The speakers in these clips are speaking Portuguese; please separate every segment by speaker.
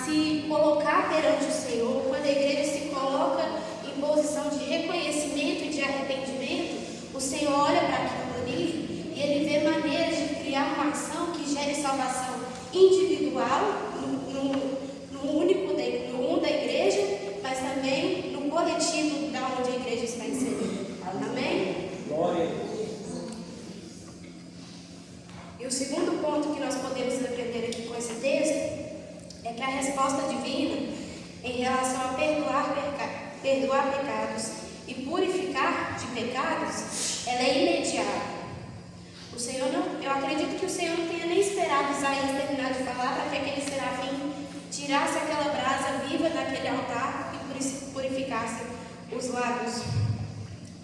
Speaker 1: se colocar perante o Senhor, quando a igreja se coloca em posição de reconhecimento e de arrependimento, o Senhor olha para aquilo ali e Ele vê maneiras de criar uma ação que gere salvação individual, no um da igreja, mas também no coletivo da onde a igreja está inserida. Amém?
Speaker 2: Glória.
Speaker 1: E o segundo ponto que nós podemos aprender aqui com esse texto é que a resposta divina em relação a perdoar pecados e purificar de pecados, ela é imediata. O Senhor eu acredito que o Senhor não tenha nem esperado Isaías terminar de falar para que aquele serafim tirasse aquela brasa viva daquele altar e purificasse os lábios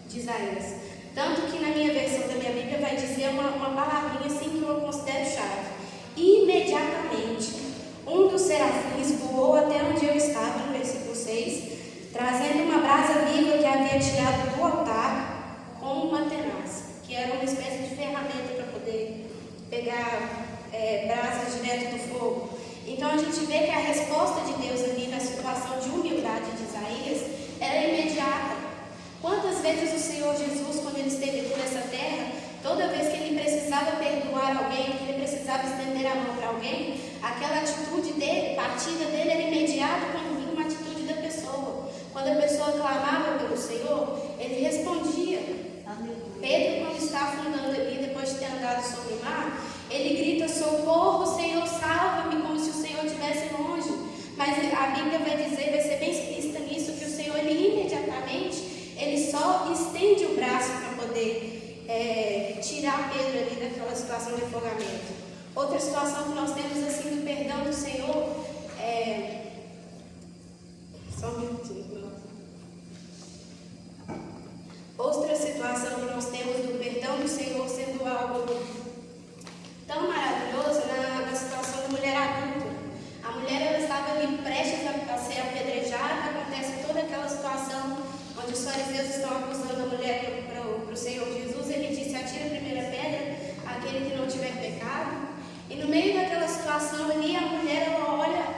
Speaker 1: de Isaías. Tanto que na minha versão da minha Bíblia vai dizer uma palavrinha assim que eu considero chave. Imediatamente, um dos serafins voou até onde eu estava, no versículo 6, trazendo uma brasa viva que havia tirado do altar com uma tenaz, que era uma espécie de ferramenta para poder pegar brasas direto do fogo. Então a gente vê que a resposta de Deus ali na situação de humildade de Isaías era imediata. Quantas vezes o Senhor Jesus, quando Ele esteve aqui nessa terra, toda vez que Ele precisava perdoar alguém, que Ele precisava estender a mão para alguém, aquela atitude dele, partida dele era imediata quando vinha uma atitude da pessoa. Quando a pessoa clamava pelo Senhor, Ele respondia. Pedro, quando está afundando ali, depois de ter andado sobre o mar, ele grita: socorro, Senhor, salva-me, como se o Senhor estivesse longe. Mas a Bíblia vai dizer, vai ser bem explícita nisso, que o Senhor, Ele imediatamente, Ele só estende o braço para poder tirar Pedro ali daquela situação de afogamento. Outra situação que nós temos assim do perdão do Senhor só um minutinho. Outra situação que nós temos do perdão do Senhor sendo algo tão maravilhoso na situação da mulher adulta. A mulher, ela estava ali prestes a ser apedrejada, acontece toda aquela situação onde os fariseus estão acusando a mulher para o Senhor Jesus. Ele disse: atira a primeira pedra aquele que não tiver pecado. E no meio daquela situação ali, a mulher,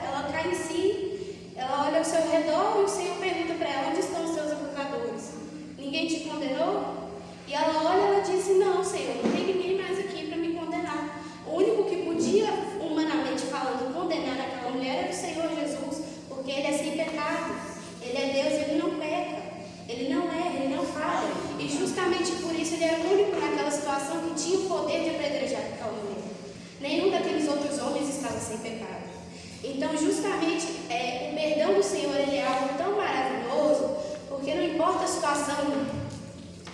Speaker 1: ela cai em si, ela olha ao seu redor e o Senhor pergunta para ela: onde estão os seus acusadores? Ninguém te condenou? E ela olha e ela disse: não, Senhor, não tem ninguém mais aqui para me condenar. O único que podia, humanamente falando, condenar aquela mulher era o Senhor Jesus, porque Ele é sem pecado, Ele é Deus, Ele não peca, Ele não erra, Ele não falha. E justamente por isso Ele era o único naquela situação que tinha o poder de apedrejar aquela mulher. Nenhum daqueles outros homens estava sem pecado. Então, justamente, o perdão do Senhor, ele é algo tão maravilhoso, porque não importa a situação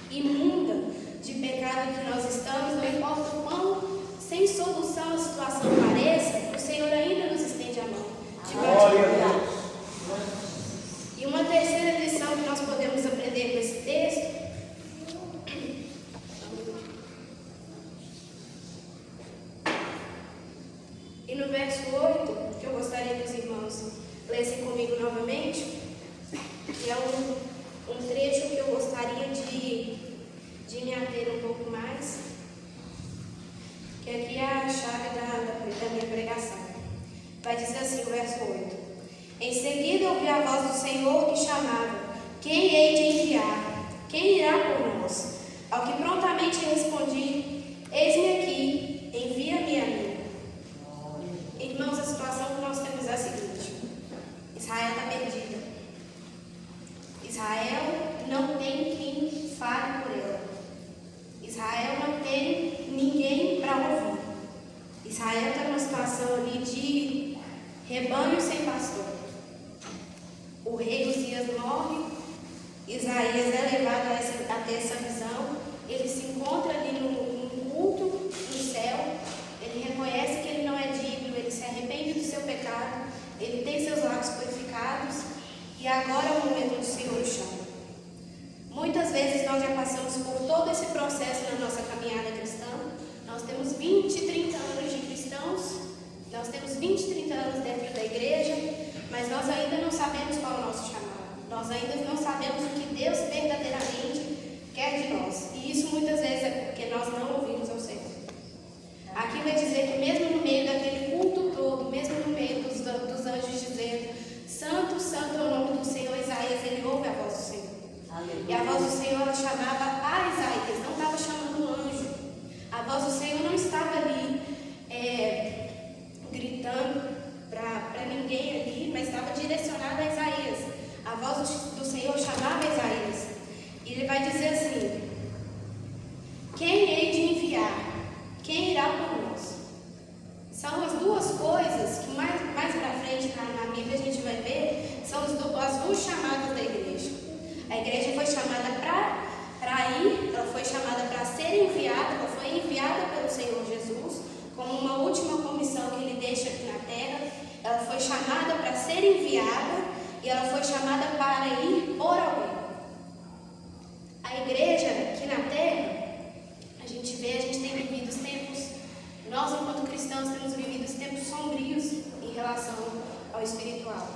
Speaker 1: imunda de pecado que nós estamos, não importa o quão sem solução a situação pareça, o Senhor ainda nos estende a mão.
Speaker 2: Glória a Deus.
Speaker 1: E uma terceira lição que nós podemos aprender com esse texto e no verso 8, que eu gostaria que os irmãos lessem comigo novamente, que é um trecho que eu gostaria de me ater um pouco mais, que aqui é a chave da minha pregação. Vai dizer assim o verso 8: em seguida ouvi a voz do Senhor que chamava: quem hei de enviar? Quem irá por nós? Ao que prontamente respondi: eis-me aqui, envia-me a mim. Irmãos, a situação que nós temos é a seguinte: Israel está perdida. Israel não tem quem fale por ela. Israel não tem ninguém para ouvir. Israel está numa situação ali de rebanho sem pastor. O rei Uzias morre, Isaías é levado a ter essa visão. Ele se encontra ali num culto no céu. Ele reconhece que ele não é digno, ele se arrepende do seu pecado, ele tem seus lábios purificados, e agora é o momento onde o Senhor o chama. Muitas vezes nós já passamos por todo esse processo na nossa caminhada cristã. Nós temos 20, 30 anos de cristãos, nós temos 20, 30 anos dentro da igreja, mas nós ainda não sabemos qual é o nosso chamado. Nós ainda não sabemos o que Deus verdadeiramente quer de nós. E isso muitas vezes é porque nós não ouvimos ao Senhor. Aqui vai dizer que mesmo no meio daquele culto todo, mesmo no meio dos anjos dizendo os chamados da igreja. A igreja foi chamada para ir, ela foi chamada para ser enviada, ela foi enviada pelo Senhor Jesus como uma última comissão que Ele deixa aqui na terra. Ela foi chamada para ser enviada e ela foi chamada para ir por alguém. A igreja aqui na terra, a gente tem vivido os tempos, nós enquanto cristãos temos vivido os tempos sombrios em relação ao espiritual.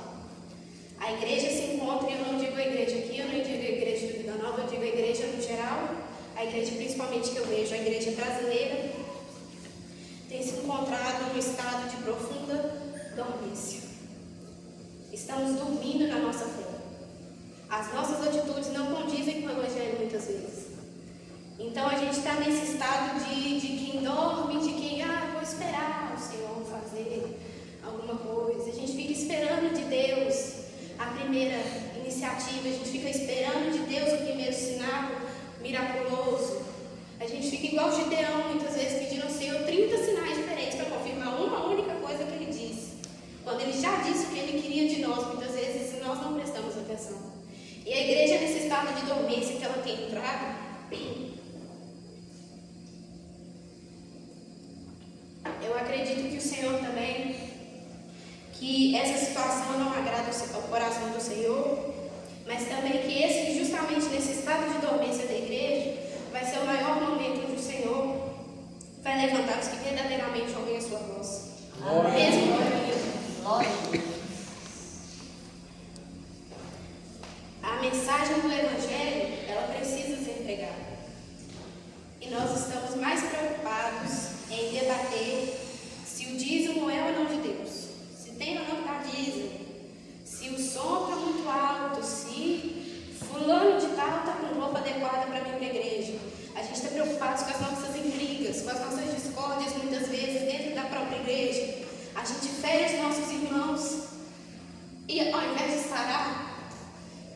Speaker 1: A igreja se encontra, e eu não digo a igreja aqui, eu não digo a igreja do Vida Nova, eu digo a igreja no geral, a igreja principalmente que eu vejo, a igreja brasileira, tem se encontrado num estado de profunda dormência. Estamos dormindo na nossa fé. As nossas atitudes não condizem com o Evangelho muitas vezes. Então a gente está nesse estado de quem dorme, de quem, vou esperar o Senhor fazer alguma coisa. A gente fica esperando de Deus a primeira iniciativa, a gente fica esperando de Deus o primeiro sinal miraculoso. A gente fica igual Gideão, muitas vezes pedindo ao Senhor 30 sinais diferentes para confirmar uma única coisa que Ele disse. Quando Ele já disse o que Ele queria de nós, muitas vezes nós não prestamos atenção. E a igreja, nesse estado de dormência que ela tem entrado, eu acredito que o Senhor também, que essa situação não agrada ao coração do Senhor, mas também que justamente nesse estado de dormência da igreja, vai ser o maior momento onde o Senhor vai levantar os que verdadeiramente ouvem a sua voz. Mesmo dormindo. A mensagem do Evangelho, ela precisa ser pregada. E nós estamos mais preocupados em debater se o dízimo é ou não de Deus, se tem ou não que dar dízimo, se o som está muito alto, se fulano de tal está com roupa adequada para vir para a igreja. A gente está preocupado com as nossas intrigas, com as nossas discórdias, muitas vezes dentro da própria igreja. A gente fere os nossos irmãos e ao invés de sarar,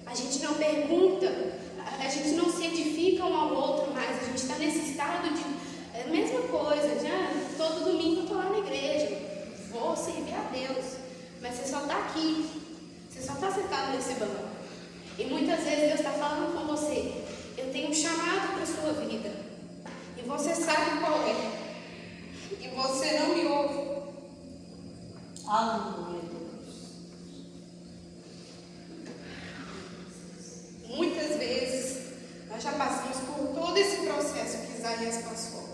Speaker 1: a gente não pergunta, a gente não se edifica um ao outro mais. A gente está nesse estado de mesma coisa, todo domingo eu estou lá na igreja, vou servir a Deus, mas você só está aqui, você só está sentado nesse banco. E muitas vezes Deus está falando com você, eu tenho um chamado para a sua vida, e você sabe qual é, e você não me ouve.
Speaker 3: Aleluia.
Speaker 1: Muitas vezes nós já passamos por todo esse processo que Isaías passou.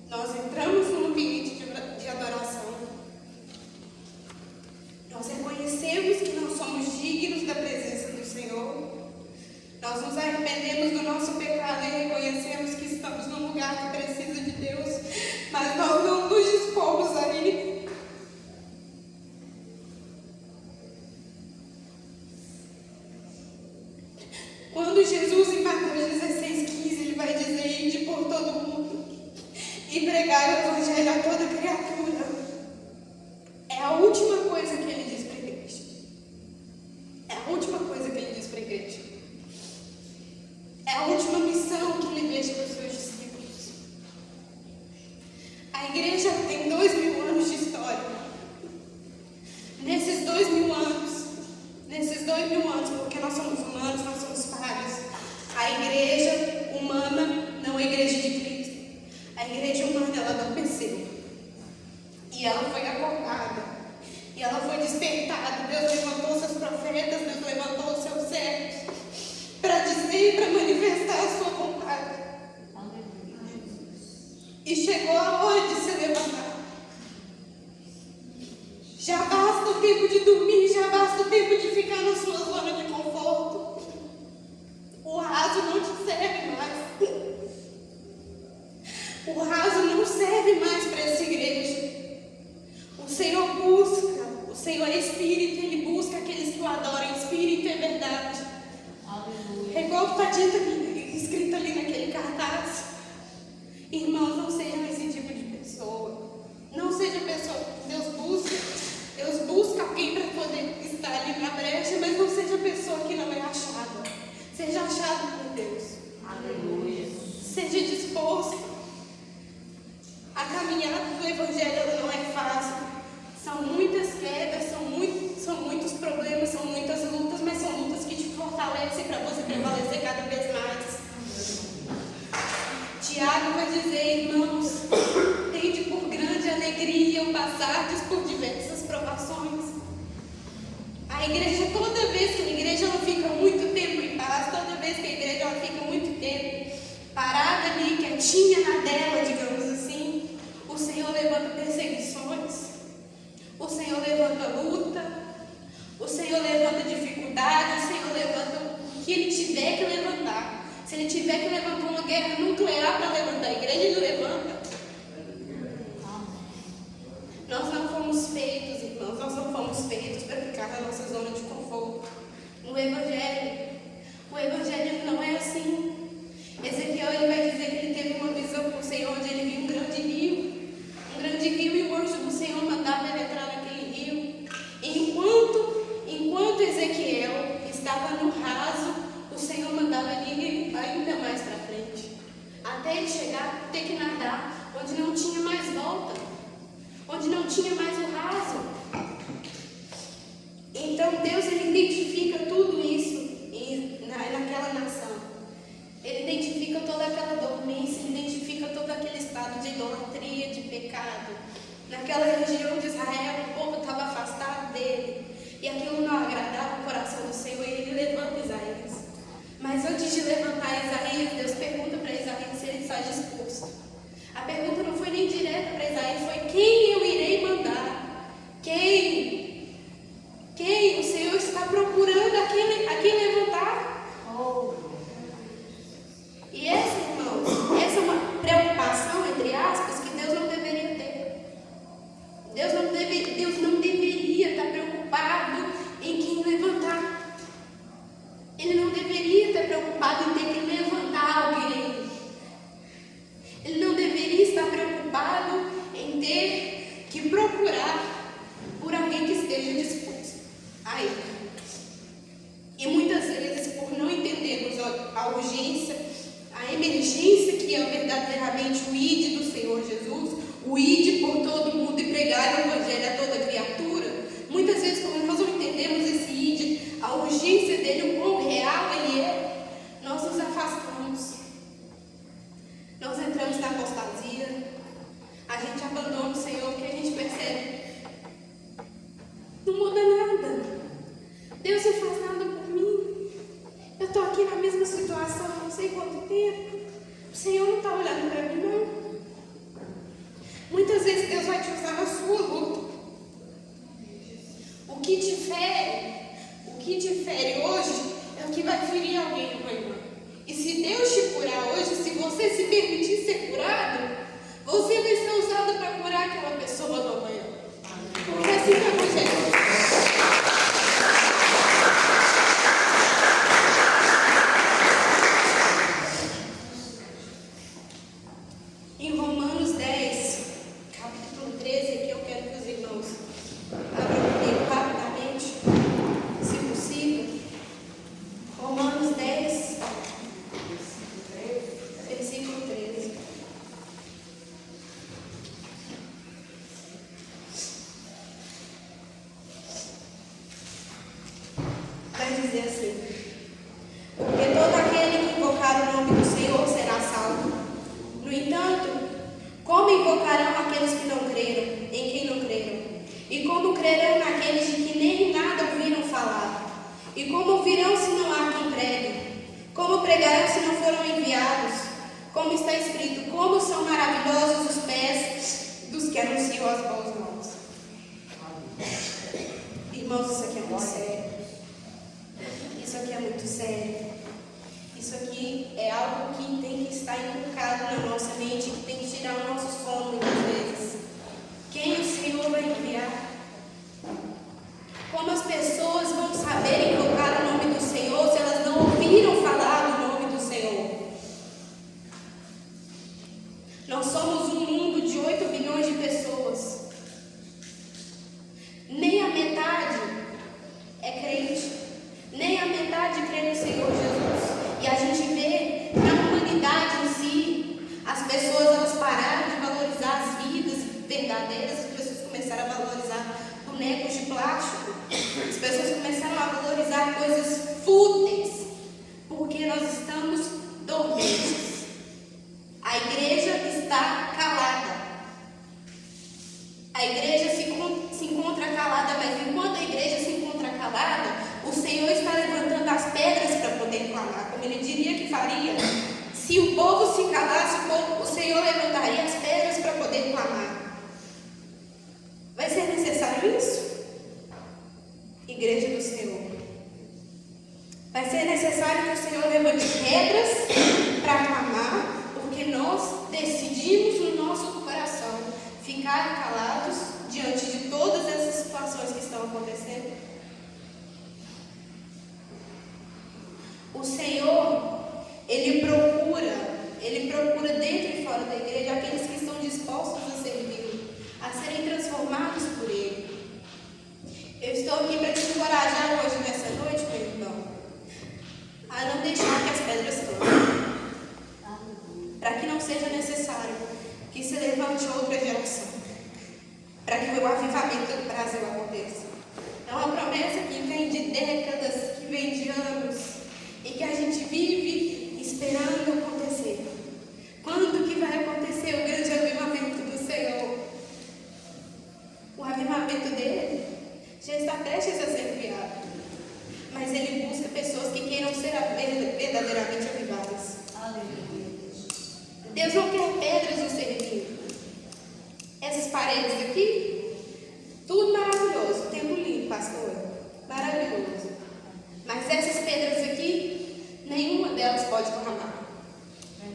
Speaker 1: Nós entramos num ambiente de adoração. Nós reconhecemos que não somos dignos da presença do Senhor. Nós nos arrependemos do nosso pecado e reconhecemos que estamos num lugar que precisa de Deus, mas nós não nos dispomos a ir. Quando Jesus, em Mateus 16,15, Ele vai dizer: ide por todo mundo e pregar o Evangelho a toda criatura. É a última coisa que Ele diz para a igreja. É a última coisa que Ele diz para a igreja. É a última missão que Ele deixa para os seus discípulos. A igreja tem 2000 anos de história. Nesses 2000 anos, porque nós somos humanos, nós somos falhos, a igreja humana não é a igreja de Cristo. A igreja humana, ela adormeceu. E ela foi acordada. E ela foi despertada. Deus levantou seus profetas, Deus levantou os seus servos para dizer e para manifestar a sua vontade. E chegou a hora de se levantar. Já basta o tempo de dormir, já basta o tempo de ficar na sua zona de conforto. O raso não te serve mais. O raso não serve mais para essa igreja. O Senhor busca, o Senhor é Espírito, Ele busca aqueles que o adoram em Espírito e verdade. Aleluia. É igual está escrito ali naquele cartaz. Irmãos, não sejam esse tipo de pessoa. Não seja pessoa que Deus busca alguém para poder estar ali na brecha, mas não seja pessoa que não é achada. Seja achado por Deus.
Speaker 3: Aleluia.
Speaker 1: Seja disposto. A caminhada do Evangelho ela não é fácil. São muitas quedas, são muitos problemas, são igreja, toda vez que a igreja ela fica muito tempo em paz, toda vez que a igreja ela fica muito tempo parada ali, quietinha na dela, digamos assim, o Senhor levanta perseguições, o Senhor levanta luta, o Senhor levanta dificuldade, o Senhor levanta o que Ele tiver que levantar. Se Ele tiver que levantar uma guerra nuclear para levantar a igreja, Ele levanta. Nós não fomos feitos, irmãos, nós não fomos feitos para ficar na nossa zona de conforto. No Evangelho, o Evangelho não é assim. Ezequiel ele vai dizer que ele teve uma visão com o Senhor, onde ele viu um grande rio, e o anjo do Senhor mandava ele entrar naquele rio. E enquanto Ezequiel estava no raso, o Senhor mandava ele ainda mais para frente, até ele chegar, ter que nadar, onde não tinha mais volta, onde não tinha mais o raso. Então Deus ele identifica tudo isso naquela nação. Ele identifica toda aquela dormência, ele identifica todo aquele estado de idolatria, de pecado. Naquela região de Israel, o povo estava afastado dele. E aquilo não agradava o coração do Senhor, e ele levanta Isaías. Mas antes de levantar Isaías, Deus pergunta para Isaías se ele está disposto. A pergunta não foi nem direta para Isaías, foi quem eu irei mandar? Quem o Senhor está procurando a quem levantar? E essa, irmãos, essa é uma preocupação, entre aspas, que Deus não deveria ter. Deus não deveria estar preocupado em quem levantar. Ele não deveria estar preocupado em ter que levantar alguém. Ele não deveria estar preocupado em ter que procurar por alguém que esteja disposto a ir. E muitas vezes, por não entendermos a urgência, a emergência que é verdadeiramente o ide do Senhor Jesus, o ide por todo mundo e pregar o Evangelho a toda criatura, muitas vezes, quando nós não entendemos esse ide, a urgência dele, o quão real ele é, nós nos afastamos. Nós entramos na apostasia, a gente abandona o Senhor, porque a gente percebe, não muda nada. Deus não faz nada por mim. Eu estou aqui na mesma situação há não sei quanto tempo. O Senhor não está olhando para mim, não. Muitas vezes Deus vai te usar na sua luta. O que te fere hoje é o que vai ferir alguém amanhã. E se Deus te curar hoje, se você se permitir ser curado, você vai ser usado para curar aquela pessoa do amanhã. Porque assim que a gente em Romanos 10, capítulo 13, aqui eu quero que os irmãos abram comigo rapidamente, se possível. Romanos 10, versículo 13. Vai dizer assim: porque todo aquele que invocar o nome do Senhor será salvo. No entanto, como invocarão aqueles que não creram, em quem não creram? E como crerão naqueles de que nem nada ouviram falar? E como ouvirão se não há quem pregue? Como pregarão se não foram enviados? Como está escrito, como são maravilhosos os pés dos que anunciam as boas novas. Irmãos, isso aqui é muito sério. Isso aqui é muito sério. Isso aqui é algo que tem que estar inculcado na nossa mente, que tem que tirar o nosso sono muitas vezes. Quem o Senhor vai enviar? Como as pessoas vão saber invocar o nome do Senhor se elas não ouviram falar do nome do Senhor? Nós somos um mundo de 8 bilhões de pessoas. Nem a metade é crente. Nem a metade crê no Senhor Jesus. E a gente vê na humanidade em si, as pessoas elas pararam de valorizar as vidas verdadeiras, as pessoas começaram a valorizar bonecos de plástico, as pessoas começaram a valorizar coisas fúteis, porque nós estamos dormentes. A igreja está calada. A igreja se encontra calada, mas enquanto a igreja se encontra calada, faria? Se o povo se calasse, o Senhor levantaria as pedras para poder clamar. Vai ser necessário isso? Igreja do Senhor. Vai ser necessário que o Senhor levante pedras para clamar, porque nós decidimos no nosso coração ficar calados diante de todas essas situações que estão acontecendo. O Senhor, Ele procura dentro e fora da igreja aqueles que estão dispostos a servir, a serem transformados por Ele. Eu estou aqui para te encorajar hoje, nessa noite, meu irmão, a não deixar que as pedras caiam, para que não seja necessário que se levante outra geração, para que o avivamento do Brasil aconteça. É uma promessa que vem de décadas, que vem de anos, e que a gente vive esperando acontecer. Quando que vai acontecer o grande avivamento do Senhor? O avivamento dele já está prestes a ser criado, mas ele busca pessoas que queiram ser verdadeiramente avivadas. Deus não quer pedras no servir. Essas paredes aqui, tudo maravilhoso, tempo lindo, pastor, maravilhoso. Mas essas pedras aqui, nenhuma delas pode derramar.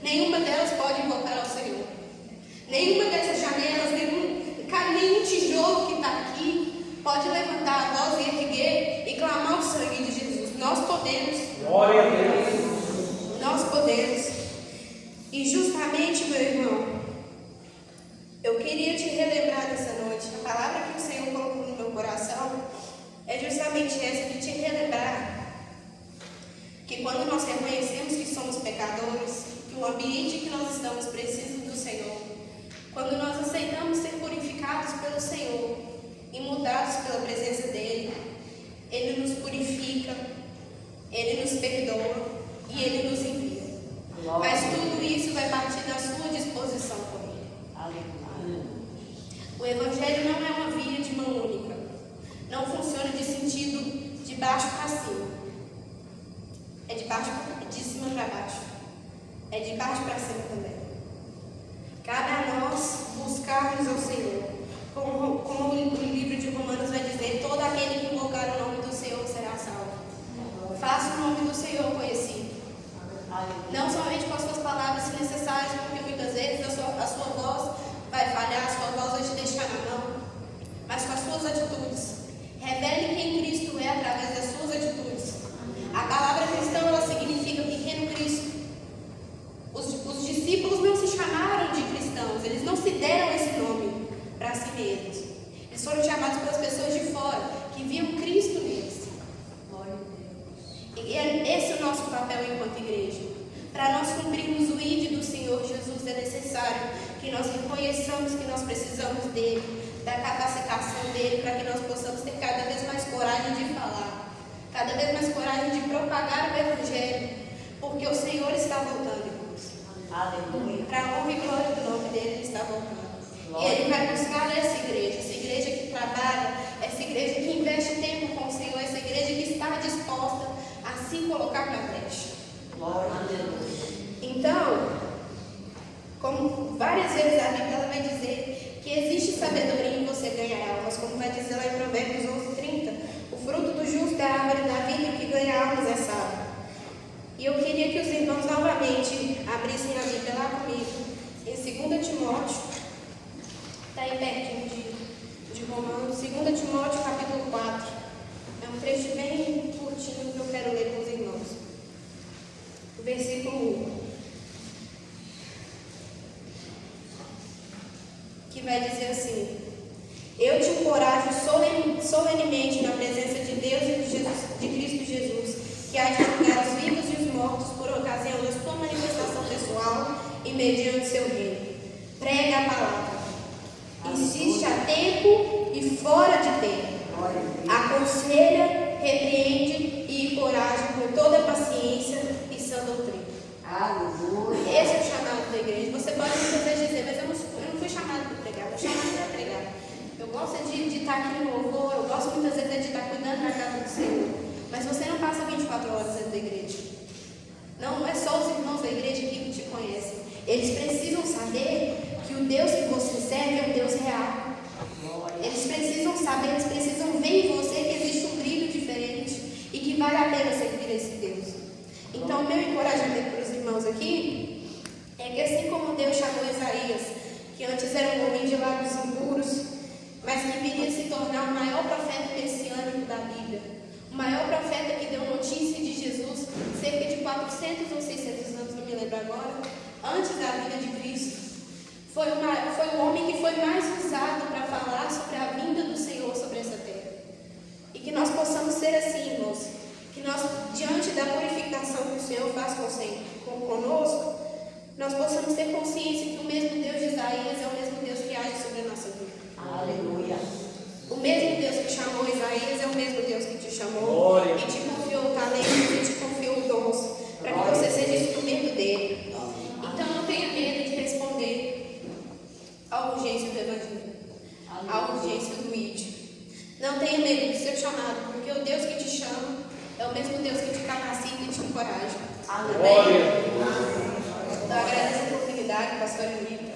Speaker 1: Nenhuma delas pode invocar ao Senhor. Nenhuma dessas janelas, nenhum tijolo que está aqui pode levantar a voz e erguer e clamar o sangue de Jesus. Nós podemos.
Speaker 2: Glória a Deus.
Speaker 1: Nós podemos. E justamente, meu irmão, eu queria te relembrar nessa noite. A palavra que o Senhor colocou no meu coração é justamente essa, de te relembrar que quando nós reconhecemos que somos pecadores, que o ambiente que nós estamos precisa do Senhor, quando nós aceitamos ser purificados pelo Senhor e mudados pela presença dEle, Ele nos purifica, Ele nos perdoa e Ele nos envia. Mas tudo isso vai partir da sua disposição com Ele. O Evangelho não é uma via de mão única. Não funciona de sentido de baixo para cima. É de cima para baixo. É de baixo para cima também. Cabe a nós buscarmos ao Senhor. Como o livro de Romanos vai dizer, todo aquele que invocar o nome do Senhor será salvo. Faça o nome do Senhor conhecido. Não somente com as suas palavras, se necessárias, porque muitas vezes a sua voz vai falhar, a sua voz vai te deixar na mão, mas com as suas atitudes. Revele quem Cristo é através das suas atitudes. A palavra cristã, ela significa pequeno Cristo. Os discípulos não se chamaram de cristãos, eles não se deram esse nome para si mesmos. Eles foram chamados pelas pessoas de fora, que viam Cristo neles. E esse é o nosso papel enquanto igreja. Para nós cumprirmos o ID do Senhor Jesus, é necessário que nós reconheçamos que nós precisamos dele, da capacitação dele, para que nós possamos ter cada vez mais coragem de falar, cada vez mais coragem de propagar o Evangelho, porque o Senhor está voltando, irmãos. Aleluia. Para a honra e glória do nome dele, ele está voltando. Glória. E ele vai buscar essa igreja que trabalha, essa igreja que investe tempo com o Senhor, essa igreja que está disposta a se colocar na brecha. Glória a Deus. Então, como várias vezes a Bíblia ela vai dizer que existe sabedoria em você ganhar almas, como vai dizer lá em Provérbios 11:30, o fruto do justo é a árvore da vida e o que ganha almas é sábio. E eu queria que os irmãos novamente abrissem a Bíblia lá comigo, em 2 Timóteo, está aí pertinho de Romanos, 2 Timóteo capítulo 4, é um trecho bem curtinho que eu quero ler com os irmãos. O versículo 1, que vai dizer assim: eu te encorajo solenemente na presença de Deus e de Cristo Jesus, que há de julgar os vivos e os mortos por ocasião da sua manifestação pessoal e mediante seu reino. Prega a palavra, insiste a tempo e fora de tempo, aconselha, repreende e encoraja com toda paciência e sã doutrina. Aleluia. Esse é o chamado da igreja. Você pode muitas vezes dizer, mas eu não fui chamado para pregar, eu fui chamado para pregar. Eu gosto de estar aqui no louvor, eu gosto muitas vezes de estar cuidando da casa do Senhor. Mas você não passa 24 horas dentro da igreja. Não é só os da igreja aqui que te conhecem. Eles precisam saber que o Deus que você serve é um Deus real. Eles precisam saber, eles precisam ver em você que existe um brilho diferente e que vale a pena seguir esse Deus. Então, o meu encorajamento para os irmãos aqui é que assim como Deus chamou Isaías, que antes era um homem de lábios impuros, mas que viria se tornar o maior profeta messiânico da Bíblia, o maior profeta que deu notícia de Jesus cerca de 400 ou 600 anos, não me lembro agora, antes da vinda de Cristo. Foi o homem que foi mais usado para falar sobre a vinda do Senhor sobre essa terra. E que nós possamos ser assim, irmãos, que nós, diante da purificação que o Senhor faz conosco, nós possamos ter consciência que o mesmo Deus de Isaías é o mesmo Deus que age sobre a nossa vida.
Speaker 3: Aleluia.
Speaker 1: O mesmo Deus que chamou Isaías é o mesmo Deus que te chamou.
Speaker 2: Glória.
Speaker 1: E te confiou talentos e te confiou dons, para que você seja instrumento dele. Então não tenha medo de responder à urgência do Evangelho, à urgência do ID. Não tenha medo do seu chamado, porque o Deus que te chama é o mesmo Deus que te capacita e te encoraja.
Speaker 2: Glória.
Speaker 1: Então agradeço a oportunidade, pastor Emílio.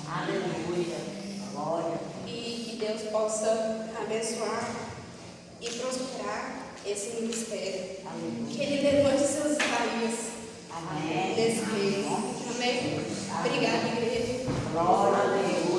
Speaker 3: Aleluia. Glória.
Speaker 1: E que Deus possa abençoar e prosperar esse ministério.
Speaker 3: Aleluia.
Speaker 1: Que Ele levante seus Isaías
Speaker 3: Amém.
Speaker 1: nesse mês. Amém? Obrigada, igreja.
Speaker 3: Glória a Deus.